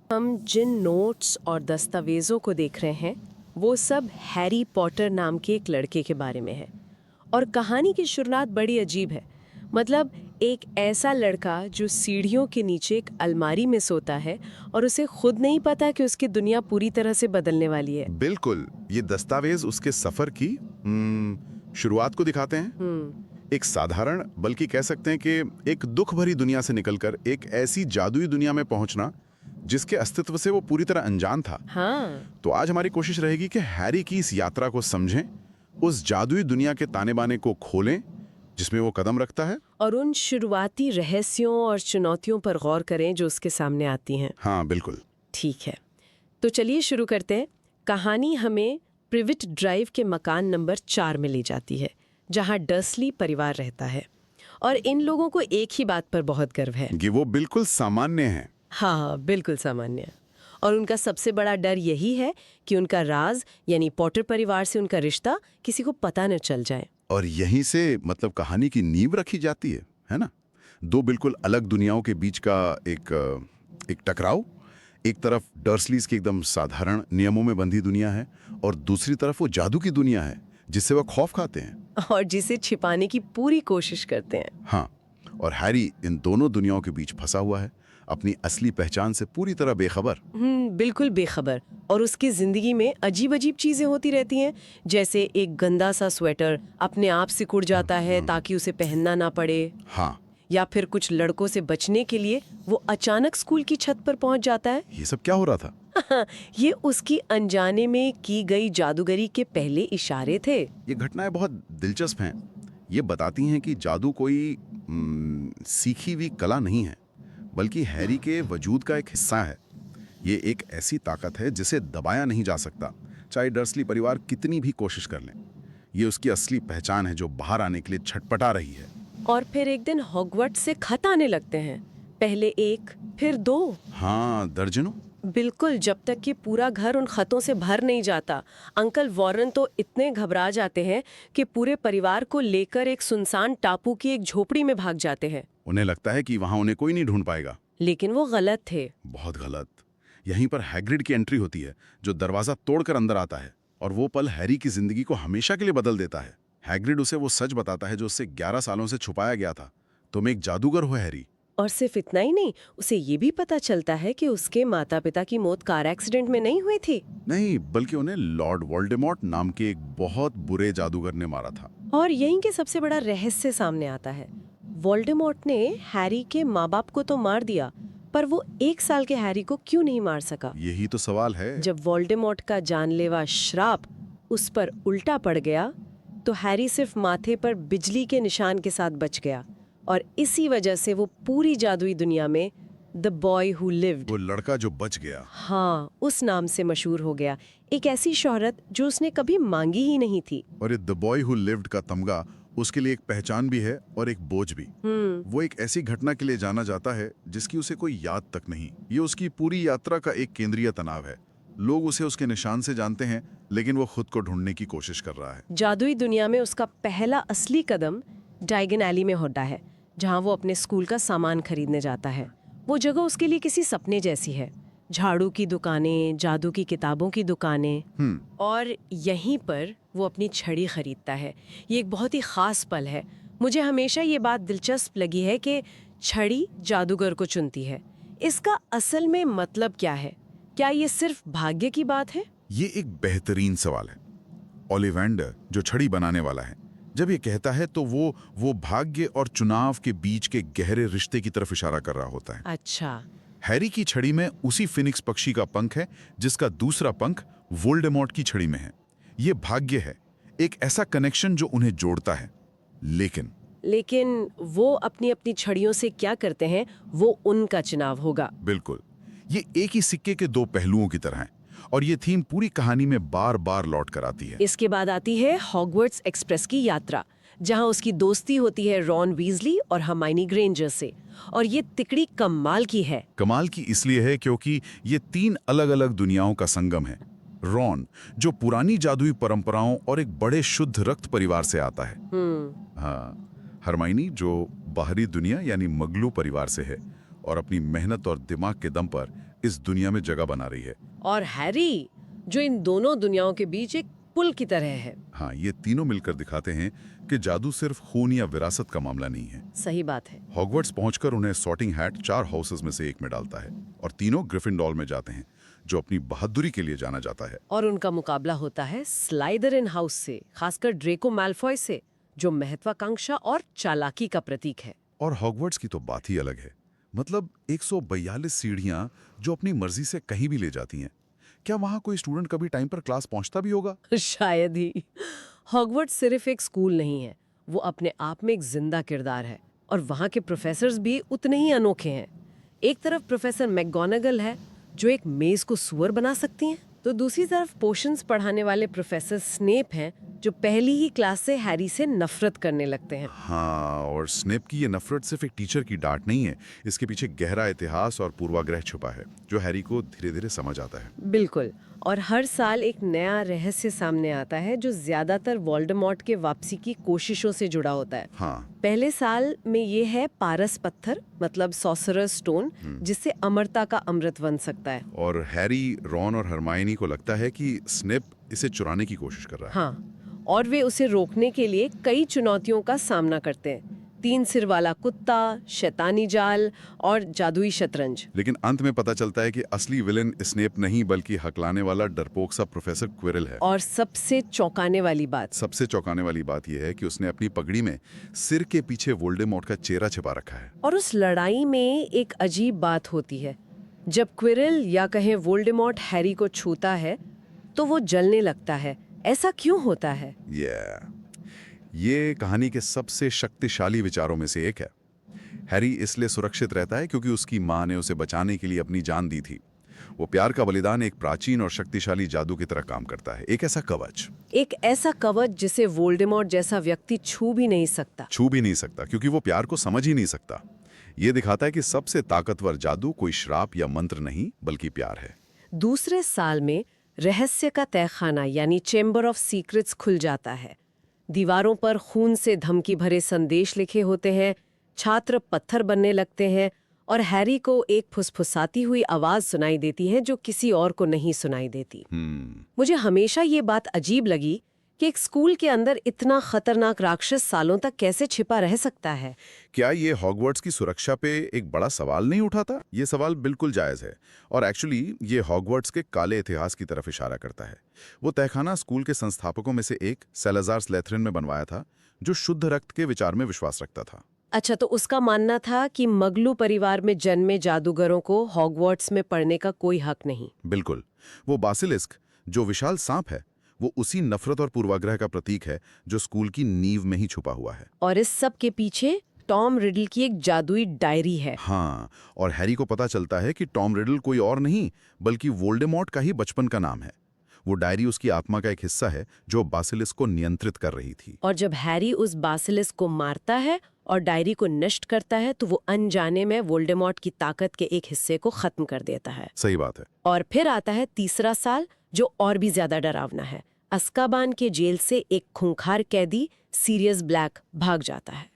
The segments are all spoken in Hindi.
हम जिन नोट्स और दस्तावेज़ों को देख रहे हैं वो सब हैरी पॉटर नाम के एक लड़के के बारे में है। और कहानी की शुरुआत बड़ी अजीब है। मतलब एक ऐसा लड़का जो सीढ़ियों के नीचे एक अलमारी में सोता है और उसे खुद नहीं पता कि उसकी दुनिया पूरी तरह से बदलने वाली है। बिल्कुल, ये दस्तावेज उसके सफर की शुरुआत को दिखाते हैं। एक साधारण, बल्कि कह सकते हैं कि एक दुख भरी दुनिया से निकलकर एक ऐसी जादुई दुनिया में पहुंचना जिसके अस्तित्व से वो पूरी तरह अनजान था। हाँ। तो आज हमारी कोशिश रहेगी कि हैरी की इस यात्रा को समझें, उस जादुई दुनिया के ताने बाने को खोलें जिसमें वो कदम रखता है। और उन शुरुआती रहस्यों और चुनौतियों पर गौर करें जो उसके सामने आती हैं। हाँ बिल्कुल। ठीक है, तो चलिए शुरू करते हैं। कहानी हमें प्रिविट ड्राइव के मकान नंबर 4 में ले जाती है, जहां डर्सली परिवार रहता है। और इन लोगों को एक ही बात पर बहुत गर्व है। कि वो बिल्कुल सामान्य हैं। हाँ, बिल्कुल सामान्य। और उनका सबसे बड़ा डर यही है कि उनका राज यानी पॉटर परिवार से उनका रिश्ता किसी को पता न चल जाए। और यहीं से मतलब कहानी की नींव रखी जाती है ना? दो बिल्कुल अलग दुनियाओं के बीच का एक टकराव। एक तरफ डर्सलीज की एकदम साधारण नियमों में बंधी दुनिया है और दूसरी तरफ वो जादू की दुनिया है जिससे वो खौफ खाते हैं और जिसे छिपाने की पूरी कोशिश करते हैं। हाँ, और हैरी इन दोनों दुनियाओं के बीच फंसा हुआ है, अपनी असली पहचान से पूरी तरह बेखबर। बिल्कुल बेखबर। और उसकी जिंदगी में अजीब अजीब चीजें होती रहती हैं, जैसे एक गंदा सा स्वेटर अपने आप सिकुड़ जाता है ताकि उसे पहनना ना पड़े। हाँ, या फिर कुछ लड़कों से बचने के लिए वो अचानक स्कूल की छत पर पहुंच जाता है। ये सब क्या हो रहा था? ये उसकी अनजाने में की गई जादूगरी के पहले इशारे थे। ये घटनाएं बहुत दिलचस्प हैं। ये बताती हैं कि जादू कोई सीखी हुई कला नहीं है, बल्कि हैरी के वजूद का एक हिस्सा है। ये एक ऐसी ताकत है जिसे दबाया नहीं जा सकता, चाहे डर्सली परिवार कितनी भी कोशिश कर लें। ये उसकी असली पहचान है जो बाहर आने के लिए छटपटा रही है। और फिर एक दिन हॉगवर्ट्स से खत आने लगते हैं, पहले एक फिर 2। हाँ, दर्जनों। बिल्कुल, जब तक कि पूरा घर उन खतों से भर नहीं जाता। अंकल वॉरेन तो इतने घबरा जाते हैं कि पूरे परिवार को लेकर एक सुनसान टापू की एक झोपड़ी में भाग जाते हैं। उन्हें लगता है कि वहां उन्हें कोई नहीं ढूंढ पाएगा। लेकिन वो गलत थे। बहुत गलत। यहीं पर हैग्रिड की एंट्री होती है, जो दरवाजा तोड़कर अंदर आता है, और वो पल हैरी की जिंदगी को हमेशा के लिए बदल देता है। हैग्रिड उसे वो सच बताता है जो उससे 11 सालों से छुपाया गया था। तुम एक जादूगर हो हैरी। और सिर्फ इतना ही नहीं, उसे ये भी पता चलता है कि उसके माता पिता की मौत कार एक्सीडेंट में नहीं हुई थी। नहीं, बल्कि उन्हें लॉर्ड वोल्डेमॉर्ट नाम के एक बहुत बुरे जादूगर ने मारा था। और यहीं के सबसे बड़ा रहस्य सामने आता है। वोल्डेमॉर्ट ने हैरी के माँ बाप को तो मार दिया, पर वो 1 साल के हैरी को क्यों नहीं मार सका? यही तो सवाल है। जब वोल्डेमॉर्ट का जानलेवा श्राप उस पर उल्टा पड़ गया, तो हैरी सिर्फ माथे पर बिजली के निशान के साथ बच गया। और इसी वजह से वो पूरी जादुई दुनिया में द बॉय हु लिव्ड, वो लड़का जो बच गया, हाँ, उस नाम से मशहूर हो गया। एक ऐसी शोहरत जो उसने कभी मांगी ही नहीं थी। और ये द बॉय हु लिव्ड का तमगा उसके लिए एक पहचान भी है और एक बोझ भी। वो एक ऐसी घटना के लिए जाना जाता है जिसकी उसे कोई याद तक नहीं। ये उसकी पूरी यात्रा का एक केंद्रीय तनाव है। लोग उसे उसके निशान से जानते हैं, लेकिन वो खुद को ढूंढने की कोशिश कर रहा है। जादुई दुनिया में उसका पहला असली कदम डायगन एली में होता है, जहाँ वो अपने स्कूल का सामान खरीदने जाता है। वो जगह उसके लिए किसी सपने जैसी है। झाड़ू की दुकानें, जादू की किताबों की दुकानें, और यहीं पर वो अपनी छड़ी खरीदता है। ये एक बहुत ही खास पल है। मुझे हमेशा ये बात दिलचस्प लगी है कि छड़ी जादूगर को चुनती है। इसका असल में मतलब क्या है? क्या ये सिर्फ भाग्य की बात है? ये एक बेहतरीन सवाल है। ओलिवेंडर, जो छड़ी बनाने वाला है, जब ये कहता है तो वो भाग्य और चुनाव के बीच के गहरे रिश्ते की तरफ इशारा कर रहा होता है। अच्छा। हैरी की छड़ी में उसी फिनिक्स पक्षी का पंख है जिसका दूसरा पंख वोल्डेमॉर्ट की छड़ी में है। ये भाग्य है, एक ऐसा कनेक्शन जो उन्हें जोड़ता है। लेकिन वो अपनी अपनी छड़ियों से क्या करते हैं, वो उनका चुनाव होगा। बिल्कुल, ये एक ही सिक्के के दो पहलुओं की तरह है, और ये थीम पूरी कहानी में बार बार लौट कर आती है। इसके बाद आती है हॉगवर्ट्स एक्सप्रेस की यात्रा, जहां उसकी दोस्ती होती है रॉन वीजली और हर्माइनी ग्रेंजर से। और ये तिकड़ी कमाल की है। कमाल की इसलिए है क्योंकि ये 3 अलग अलग दुनियाओं का संगम है। रॉन, जो पुरानी जादुई परंपराओं और एक बड़े शुद्ध रक्त परिवार से आता है। हाँ, हर्माइनी, जो बाहरी दुनिया यानी मगलू परिवार से है और अपनी मेहनत और दिमाग के दम पर इस दुनिया में जगह बना रही है। और हैरी जो इन दोनों दुनियाओं के बीच एक पुल की तरह है। हाँ, ये तीनों मिलकर दिखाते हैं कि जादू सिर्फ खून या विरासत का मामला नहीं है। सही बात है। हॉगवर्ट्स पहुंचकर उन्हें सॉर्टिंग हैट 4 हाउसेस में से एक में डालता है और तीनों ग्रिफिंडॉर में जाते हैं, जो अपनी बहादुरी के लिए जाना जाता है। और उनका मुकाबला होता है स्लाइदरिन हाउस से, खासकर ड्रेको मैल्फॉय से, जो महत्वाकांक्षा और चालाकी का प्रतीक है। और हॉगवर्ट्स की तो बात ही अलग है। मतलब 142 सीढ़ियां जो अपनी मर्जी से कहीं भी ले जाती हैं। क्या वहां कोई स्टूडेंट कभी टाइम पर क्लास पहुंचता भी होगा? शायद ही। हॉगवर्ट्स सिर्फ एक स्कूल नहीं है, वो अपने आप में एक जिंदा किरदार है। और वहाँ के प्रोफेसर्स भी उतने ही अनोखे हैं। एक तरफ प्रोफेसर मैकगोनागल है, जो एक मेज को सुअर बना सकती हैं, तो दूसरी तरफ पोशंस पढ़ाने वाले प्रोफेसर स्नेप हैं, जो पहली ही क्लास से हैरी से नफरत करने लगते हैं। हाँ, और स्नेप की ये नफरत सिर्फ एक टीचर की डांट नहीं है। इसके पीछे गहरा इतिहास और पूर्वाग्रह छुपा है, जो हैरी को धीरे धीरे समझ आता है। बिल्कुल। और हर साल एक नया रहस्य सामने आता है, जो ज्यादातर वोल्डेमॉर्ट के वापसी की कोशिशों से जुड़ा होता है। हाँ, पहले साल में ये है पारस पत्थर, मतलब सॉसरर स्टोन, जिससे अमरता का अमृत बन सकता है। और हैरी, रॉन और हरमायनी को लगता है कि स्नेप इसे चुराने की कोशिश कर रहा है। हाँ, और वे उसे रोकने के लिए कई चुनौतियों का सामना करते हैं। 3 सिर वाला कुत्ता, शैतानी जाल और जादुई शतरंज। लेकिन अंत में पता चलता है कि असली विलेन स्नेप नहीं, बल्कि हकलाने वाला डरपोक सा प्रोफेसर क्विरल है। और सबसे चौंकाने वाली बात यह है कि उसने अपनी पगड़ी में सिर के पीछे वोल्डेमॉर्ट का चेहरा छिपा रखा है। और उस लड़ाई में एक अजीब बात होती है। जब क्विरल या कहें वोल्डेमॉर्ट हैरी को छूता है, तो वो जलने लगता है। ऐसा क्यों होता है? ये कहानी के सबसे शक्तिशाली विचारों में से एक है। हैरी इसलिए सुरक्षित रहता है क्योंकि उसकी माँ ने उसे बचाने के लिए अपनी जान दी थी। वो प्यार का बलिदान एक प्राचीन और शक्तिशाली जादू की तरह काम करता है। एक ऐसा कवच जिसे वोल्डेमॉर्ट जैसा व्यक्ति छू भी नहीं सकता क्योंकि वो प्यार को समझ ही नहीं सकता। ये दिखाता है कि सबसे ताकतवर जादू कोई श्राप या मंत्र नहीं, बल्कि प्यार है। दूसरे साल में रहस्य का तहखाना यानी चेंबर ऑफ सीक्रेट्स खुल जाता है। दीवारों पर खून से धमकी भरे संदेश लिखे होते हैं, छात्र पत्थर बनने लगते हैं, और हैरी को एक फुसफुसाती हुई आवाज सुनाई देती है, जो किसी और को नहीं सुनाई देती। मुझे हमेशा ये बात अजीब लगी कि एक स्कूल के अंदर इतना खतरनाक राक्षस सालों तक कैसे छिपा रह सकता है। क्या ये हॉगवर्ट्स की सुरक्षा पे एक बड़ा सवाल नहीं उठाता? ये सवाल बिल्कुल जायज है, और एक्चुअली ये हॉगवर्ट्स के काले इतिहास की तरफ इशारा करता है। वो तहखाना स्कूल के संस्थापकों में से एक सैलाज़ार स्लेथरिन में बनवाया था, जो शुद्ध रक्त के विचार में विश्वास रखता था। अच्छा, तो उसका मानना था कि मगलू परिवार में जन्मे जादूगरों को हॉगवर्ट्स में पढ़ने का कोई हक नहीं। बिल्कुल। वो बासिलिस्क, जो विशाल सांप है, वो उसी नफरत और पूर्वाग्रह का प्रतीक है जो स्कूल की नींव में ही छुपा हुआ है। और इस सब के पीछे टॉम रिडल की एक जादुई डायरी है। हाँ, और हैरी को पता चलता है कि टॉम रिडल कोई और नहीं, बल्कि वोल्डेमॉर्ट का ही बचपन का नाम है। वो डायरी उसकी आत्मा का एक हिस्सा है, जो बासिलिस्क को नियंत्रित कर रही थी। और जब हैरी उस बासिलिस्क को मारता है और डायरी को नष्ट करता है, तो वो अनजाने में वोल्डेमॉर्ट की ताकत के एक हिस्से को खत्म कर देता है। सही बात है। और फिर आता है तीसरा साल, जो और भी ज्यादा डरावना है। अस्काबान के जेल से एक खूंखार कैदी सीरियस ब्लैक भाग जाता है।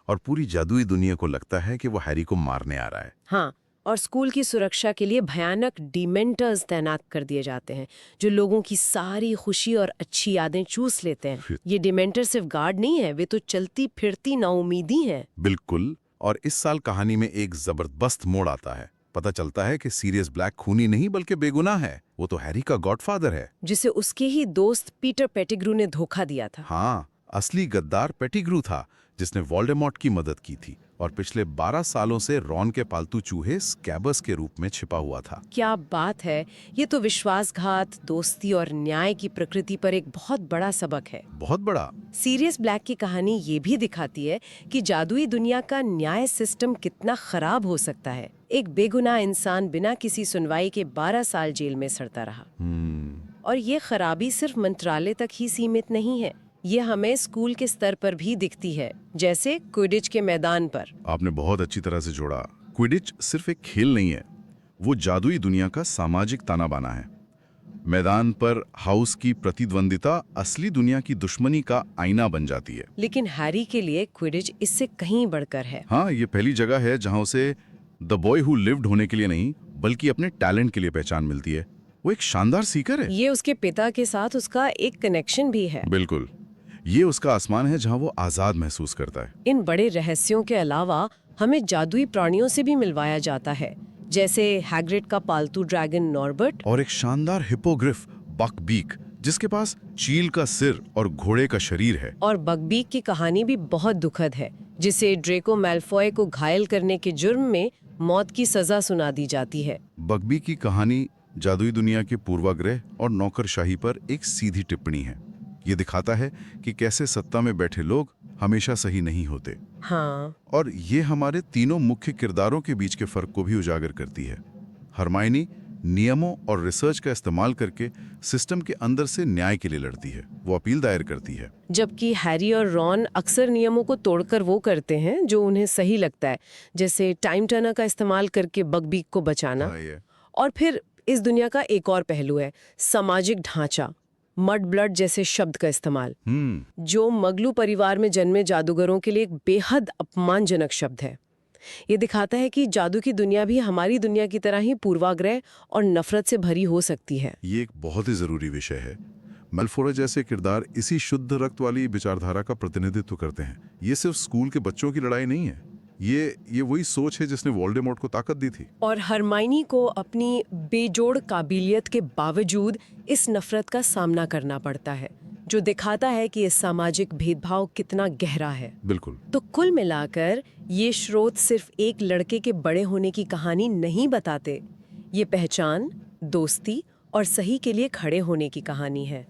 और पूरी जादुई दुनिया को लगता है कि वो हैरी को मारने आ रहा है। हाँ, और स्कूल की सुरक्षा के लिए भयानक डिमेंटर्स तैनात कर दिए जाते हैं, जो लोगों की सारी खुशी और अच्छी यादें चूस लेते हैं। ये डिमेंटर सिर्फ गार्ड नहीं है, वे तो चलती फिरती नाउमीदी हैं। बिल्कुल। और इस साल कहानी में एक जबरदस्त मोड़ आता है। पता चलता है कि सीरियस ब्लैक खूनी नहीं, बल्कि बेगुनाह है। वो तो हैरी का गॉडफादर है, जिसे उसके ही दोस्त पीटर पेटिग्रू ने धोखा दिया था। हाँ, असली गद्दार पेटिग्रू था, जिसने वोल्डेमॉर्ट की मदद की थी और पिछले 12 सालों से रॉन के पालतू चूहे स्कैबर्स के रूप में छिपा हुआ था। क्या बात है! ये तो विश्वासघात, दोस्ती और न्याय की प्रकृति पर एक बहुत बड़ा सबक है। बहुत बड़ा। सीरियस ब्लैक की कहानी ये भी दिखाती है कि जादुई दुनिया का न्याय सिस्टम कितना खराब हो सकता है। एक बेगुनाह इंसान बिना किसी सुनवाई के 12 साल जेल में सड़ता रहा। और ये खराबी सिर्फ मंत्रालय तक ही सीमित नहीं है, ये हमें स्कूल के स्तर पर भी दिखती है, जैसे क्विडिच के मैदान पर। आपने बहुत अच्छी तरह से जोड़ा। क्विडिच सिर्फ एक खेल नहीं है, वो जादुई दुनिया का सामाजिक ताना बाना है। मैदान पर हाउस की प्रतिद्वंदिता असली दुनिया की दुश्मनी का आईना बन जाती है। लेकिन हैरी के लिए क्विडिच इससे कहीं बढ़कर है। हाँ, ये पहली जगह है जहां उसे द बॉय हु लिव्ड होने के लिए नहीं, बल्कि अपने टैलेंट के लिए पहचान मिलती है। वो एक शानदार सीकर है। ये उसके पिता के साथ उसका एक कनेक्शन भी है। बिल्कुल, ये उसका आसमान है जहां वो आजाद महसूस करता है। इन बड़े रहस्यों के अलावा हमें जादुई प्राणियों से भी मिलवाया जाता है, जैसे हैग्रिड का पालतू ड्रैगन नॉर्बर्ट। और एक शानदार हिपोग्रिफ बकबीक, जिसके पास चील का सिर और घोड़े का शरीर है। और बकबीक की कहानी भी बहुत दुखद है, जिसे ड्रेको मैल्फॉय को घायल करने के जुर्म में मौत की सजा सुना दी जाती है। बकबीक की कहानी जादुई दुनिया के पूर्वाग्रह और नौकरशाही पर एक सीधी टिप्पणी है। ये दिखाता है कि कैसे सत्ता में बैठे लोग हमेशा सही नहीं होते। हाँ, और ये हमारे तीनों मुख्य किरदारों के बीच के फर्क को भी उजागर करती है। हरमाइनी नियमों और रिसर्च का इस्तेमाल करके सिस्टम के अंदर से न्याय के लिए लड़ती है, वो अपील दायर करती है। जबकि हैरी और रॉन अक्सर नियमों को तोड़कर वो करते हैं जो उन्हें सही लगता है, जैसे टाइम टर्नर का इस्तेमाल करके बकबीक को बचाना। हाँ, ये और फिर इस दुनिया का एक और पहलू है सामाजिक ढांचा, मड ब्लड जैसे शब्द का इस्तेमाल, जो मगलू परिवार में जन्मे जादूगरों के लिए एक बेहद अपमानजनक शब्द है। ये दिखाता है कि जादू की दुनिया भी हमारी दुनिया की तरह ही पूर्वाग्रह और नफरत से भरी हो सकती है। ये एक बहुत ही जरूरी विषय है। मैल्फॉय जैसे किरदार इसी शुद्ध रक्त वाली विचारधारा का प्रतिनिधित्व करते हैं। ये सिर्फ स्कूल के बच्चों की लड़ाई नहीं है, ये वही सोच है जिसने वोल्डेमॉर्ट को ताकत दी थी। और हरमाइनी को अपनी बेजोड़ काबिलियत के बावजूद इस नफरत का सामना करना पड़ता है, जो दिखाता है कि इस सामाजिक भेदभाव कितना गहरा है। बिल्कुल। तो कुल मिलाकर ये स्रोत सिर्फ एक लड़के के बड़े होने की कहानी नहीं बताते, ये पहचान, दोस्ती और सही के लिए खड़े होने की कहानी है।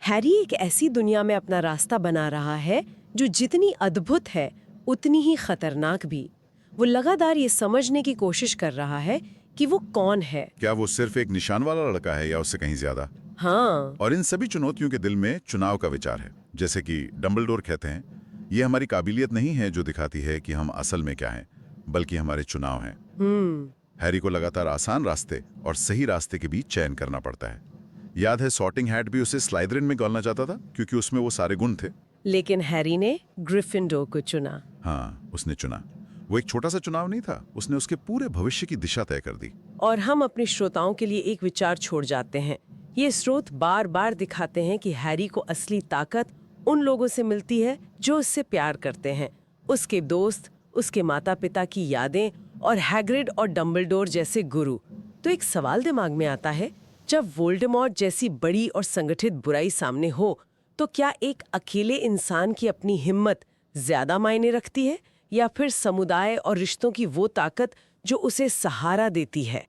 हैरी एक ऐसी दुनिया में अपना रास्ता बना रहा है जो जितनी अद्भुत है उतनी ही खतरनाक भी। वो लगातार ये समझने की कोशिश कर रहा है कि वो कौन है। क्या वो सिर्फ एक निशान वाला लड़का है या उससे कहीं ज्यादा? हाँ, और इन सभी चुनौतियों के दिल में चुनाव का विचार है। जैसे कि डंबलडोर कहते हैं, ये हमारी काबिलियत नहीं है जो दिखाती है कि हम असल में क्या हैं, बल्कि हमारे चुनाव हैं। हैरी को लगातार आसान रास्ते और सही रास्ते के बीच चयन करना पड़ता है। याद है सॉर्टिंग हैट भी उसे स्लाइदरिन में डालना चाहता था क्योंकि उसमें वो सारे गुण थे। लेकिन हैरी ने ग्रिफिंडोर को चुना। हाँ, उसने चुना। वो एक छोटा सा चुनाव नहीं था, उसने उसके पूरे भविष्य की दिशा तय कर दी। और हम अपने श्रोताओं के लिए एक विचार छोड़ जाते हैं। ये स्रोत बार बार दिखाते हैं कि हैरी को असली ताकत उन लोगों से मिलती है जो उससे प्यार करते हैं, उसके दोस्त, उसके माता पिता की यादें और हैग्रिड और डंबलडोर जैसे गुरु। तो एक सवाल दिमाग में आता है, जब वोल्डेमॉर्ट जैसी बड़ी और संगठित बुराई सामने हो, तो क्या एक अकेले इंसान की अपनी हिम्मत ज्यादा मायने रखती है या फिर समुदाय और रिश्तों की वो ताकत जो उसे सहारा देती है?